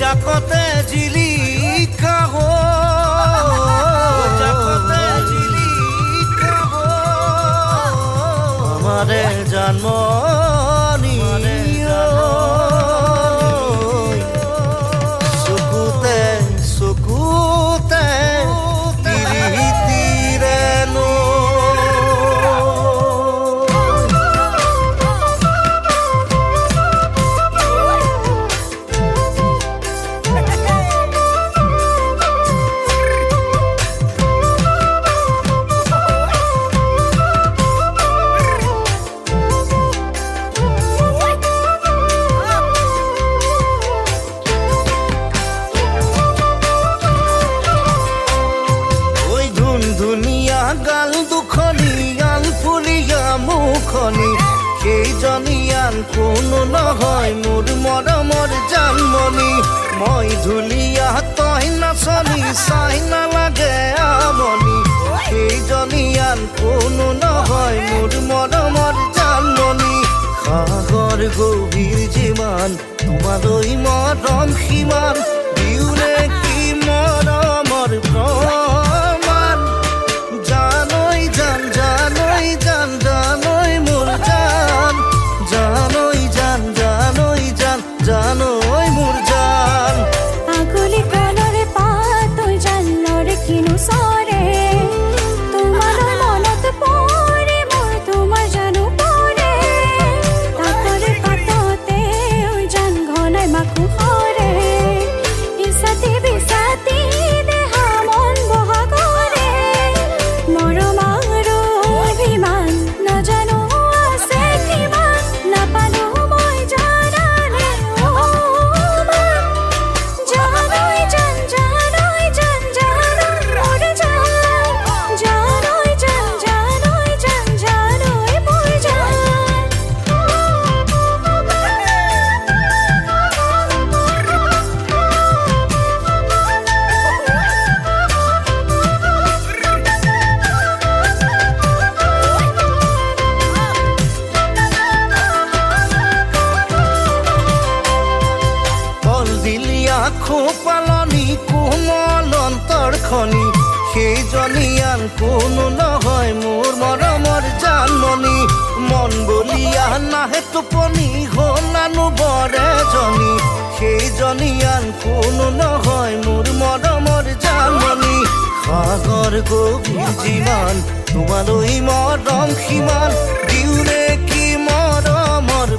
জাকতে জিলিকা হো জাকতে জিলিকা হো আমারে জানমনি সুকুতে সুকুতে তিরিতিরে নো গাল দুখনি গাল ফুলিয়া মুখনি সেইজনীয়ান কোনো নহয় মোৰ মৰমৰ জানমনি মই ধুলিয়া তই নাচনি চাই নালাগে আমনি সেইজনীয়ান কোনো নহয় মোৰ মৰমৰ জানমনি সাগৰ গভীৰ যিমান তোমালৈ মৰম সিমান দিওঁনে কি মৰমৰ প্ৰমাণ জানই জান জানই জান জানই মোর জান জানই জান জানই জান জানই মোর জান আগুলি কালরে পাতই জানলরে কিনু সরে তোমার মনত পড়ে মোর তোমার জানু পড়ে তাকরে পাততে ওই জান ঘনাই মাখু হরে ইসাতে বিসাতে দেহা মন বহা করে মরম আরো অভিমান না জানো আছে কিমান না পালো মই জানালে ও মান জানোই জান জানোই জান জানোই মোর জান জানোই জান জানোই জান জানোই মোর জান কল দিলিয়া খোপালনি কোমল অন্তৰখনি সেইজনীয়ান কোনো নহয় মোৰ মৰমৰ জানমনি মন বলিয়া নাহে টোপনি হলানো বৰেজনী সেইজনীয়ান কোনো নহয় মোৰ মৰমৰ জানমনি সাগৰ গভীৰ যিমান তোমালৈ মৰম সিমান দিওঁনে কি মৰমৰ